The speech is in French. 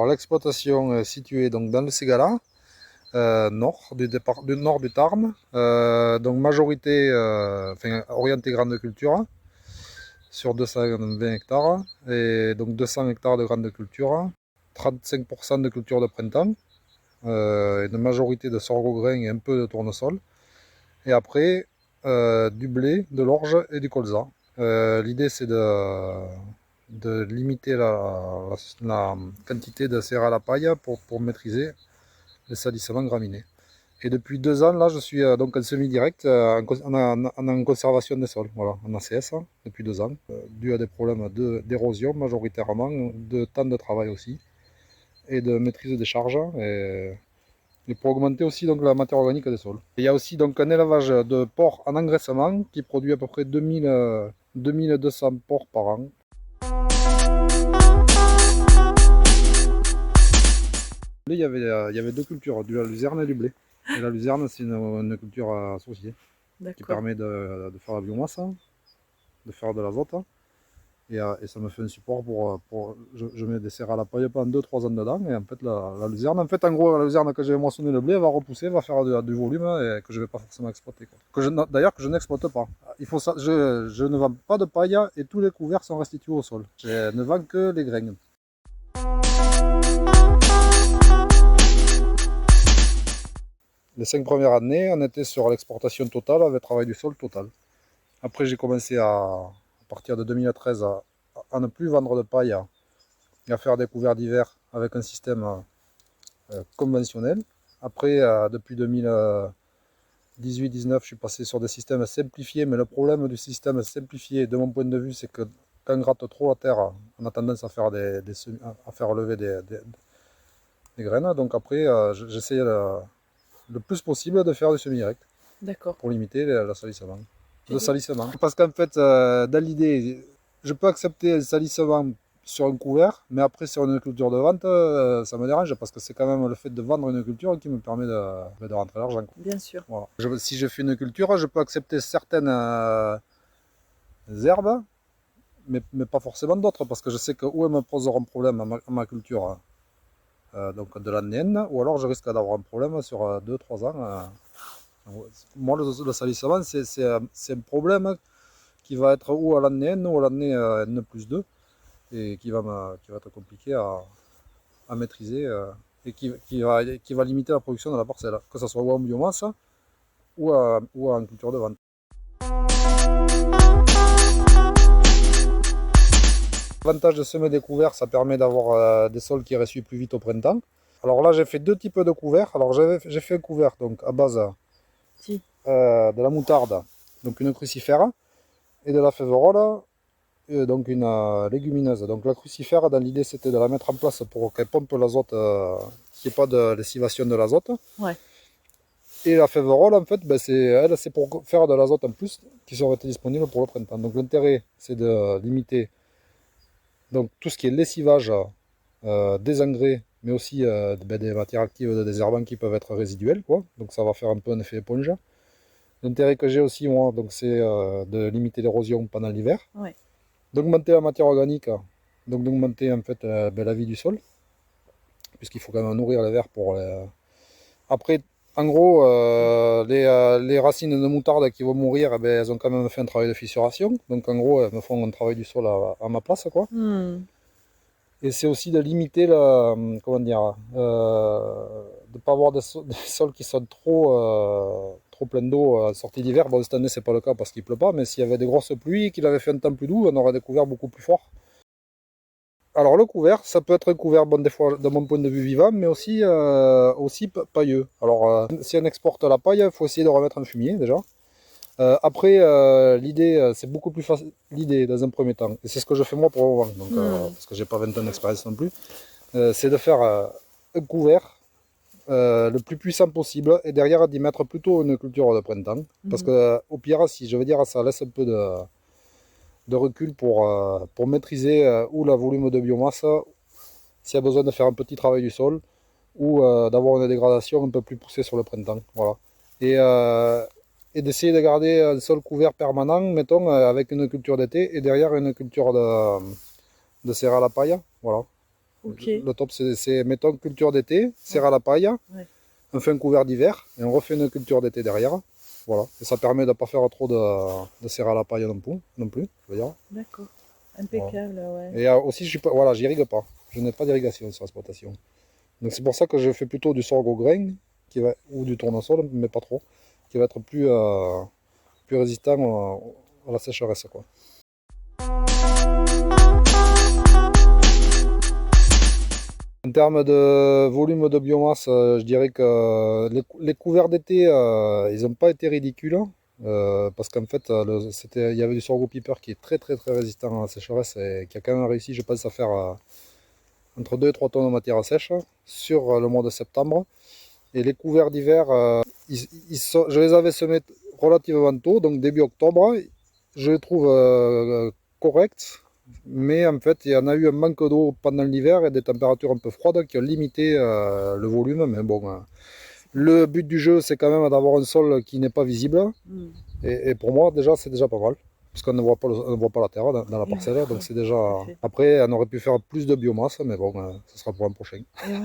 l'exploitation est située donc, dans le Ségala, nord du Tarn, donc majorité orientée grande culture sur 220 hectares, et donc 200 hectares de grande culture, 35% de culture de printemps, une majorité de sorgho-grain et un peu de tournesol. Et après, du blé, de l'orge et du colza. L'idée, c'est de limiter la quantité de serre à la paille pour maîtriser le salissement graminé. Et depuis 2 ans, là, je suis donc en semi-direct, en conservation des sols, voilà, en ACS, depuis 2 ans, dû à des problèmes d'érosion majoritairement, de temps de travail aussi, et de maîtrise des charges. Et pour augmenter aussi donc, la matière organique des sols. Et il y a aussi donc, un élevage de porcs en engraissement qui produit à peu près 2200 porcs par an. Il y avait 2 cultures, la luzerne et du blé. Et la luzerne, c'est une culture associée qui permet de faire la biomasse, de faire de l'azote. Et ça me fait un support je mets des serres à la paille pendant 2-3 ans dedans. Et en fait, la luzerne, en gros, la luzerne, quand je vais moissonner le blé, elle va repousser, va faire du volume et que je ne vais pas forcément exploiter. D'ailleurs, que je n'exploite pas. Je ne vends pas de paille et tous les couverts sont restitués au sol. Je ne vends que les grains. Les 5 premières années, on était sur l'exportation totale avec travail du sol total. Après, j'ai commencé à partir de 2013 à ne plus vendre de paille et à faire des couverts d'hiver avec un système conventionnel. Après, depuis 2018-19, je suis passé sur des systèmes simplifiés, mais le problème du système simplifié, de mon point de vue, c'est que quand on gratte trop la terre, on a tendance à faire, à faire lever des graines. Donc après, j'essaye le plus possible de faire du semi-direct. D'accord. Pour limiter le salissement. Parce qu'en fait, dans l'idée, je peux accepter un salissement sur un couvert, mais après sur une culture de vente, ça me dérange parce que c'est quand même le fait de vendre une culture qui me permet de rentrer l'argent. Bien sûr. Voilà. Si je fais une culture, je peux accepter certaines herbes, mais pas forcément d'autres, parce que je sais que où elles me poseront problème à ma culture, donc de l'année, ou alors je risque d'avoir un problème sur 2-3 ans. Moi, le salissement, c'est un problème qui va être ou à l'année N ou à l'année N+2 et qui va être compliqué à maîtriser et qui va limiter la production de la parcelle, que ce soit ou en biomasse ou en culture de vente. L'avantage de semer des couverts, ça permet d'avoir des sols qui ressuient plus vite au printemps. Alors là, j'ai fait 2 types de couverts. Alors j'ai fait un couvert donc, à base de la moutarde, donc une crucifère, et de la féverolle, donc une légumineuse. Donc la crucifère, dans l'idée, c'était de la mettre en place pour qu'elle pompe l'azote, qu'il n'y ait pas de lessivation de l'azote. Ouais. Et la féverolle, en fait, c'est pour faire de l'azote en plus qui serait disponible pour le printemps. Donc l'intérêt, c'est de limiter donc, tout ce qui est lessivage des engrais, mais aussi des matières actives, des désherbants qui peuvent être résiduels, quoi. Donc ça va faire un peu un effet éponge. L'intérêt que j'ai aussi, moi, c'est de limiter l'érosion pendant l'hiver. Ouais. D'augmenter la matière organique, donc d'augmenter en fait la vie du sol, puisqu'il faut quand même nourrir les vers pour les... Après, en gros, les racines de moutarde qui vont mourir, elles ont quand même fait un travail de fissuration. Donc en gros, elles me font un travail du sol à ma place, quoi. Et c'est aussi de limiter comment dire, de ne pas avoir des sols qui sont trop pleins d'eau en sortie d'hiver. Bon, cette année, c'est pas le cas parce qu'il pleut pas, mais s'il y avait des grosses pluies, qu'il avait fait un temps plus doux, on aurait des couverts beaucoup plus forts. Alors le couvert, ça peut être un couvert, bon, des fois, de mon point de vue, vivant, mais aussi pailleux. Alors, si on exporte la paille, il faut essayer de remettre un fumier, déjà. Après, l'idée, c'est beaucoup plus facile, l'idée, dans un premier temps, et c'est ce que je fais moi pour le moment, donc, parce que j'ai pas 20 ans d'expérience non plus, c'est de faire un couvert le plus puissant possible, et derrière d'y mettre plutôt une culture de printemps, parce que au pire, si je veux dire, ça laisse un peu de recul pour maîtriser ou le volume de biomasse, s'il y a besoin de faire un petit travail du sol, ou d'avoir une dégradation un peu plus poussée sur le printemps. Voilà. Et d'essayer de garder un sol couvert permanent, mettons, avec une culture d'été, et derrière une culture de serre à la paille. Voilà. Ok. Le top, c'est mettons culture d'été, serre à la paille, Ouais. on fait un couvert d'hiver et on refait une culture d'été derrière. Voilà. Et ça permet de ne pas faire trop de serre à la paille non plus, je veux dire. D'accord. Voilà. Impeccable, ouais. Et aussi, je suis pas, voilà, j'irrigue pas. Je n'ai pas d'irrigation sur l'exploitation. Donc c'est pour ça que je fais plutôt du sorgho grain ou du tournesol, mais pas trop, qui va être plus résistant à la sécheresse, quoi. En termes de volume de biomasse, je dirais que les couverts d'été, ils n'ont pas été ridicules. Parce qu'en fait, il y avait du sorgho piper qui est très très très résistant à la sécheresse et qui a quand même réussi, je pense, à faire entre 2 et 3 tonnes de matière sèche sur le mois de septembre. Et les couverts d'hiver, je les avais semés relativement tôt, donc début octobre. Je les trouve corrects, mais en fait, il y en a eu un manque d'eau pendant l'hiver et des températures un peu froides qui ont limité le volume. Mais bon, C'est pas le but du jeu, c'est quand même d'avoir un sol qui n'est pas visible. Hmm. Et pour moi, déjà, c'est déjà pas mal. Parce qu'on ne voit pas, on ne voit pas la terre dans la parcelle, donc Ouais, c'est tout à déjà. fait. Après, on aurait pu faire plus de biomasse, mais bon, ce sera pour un prochain. Et ouais.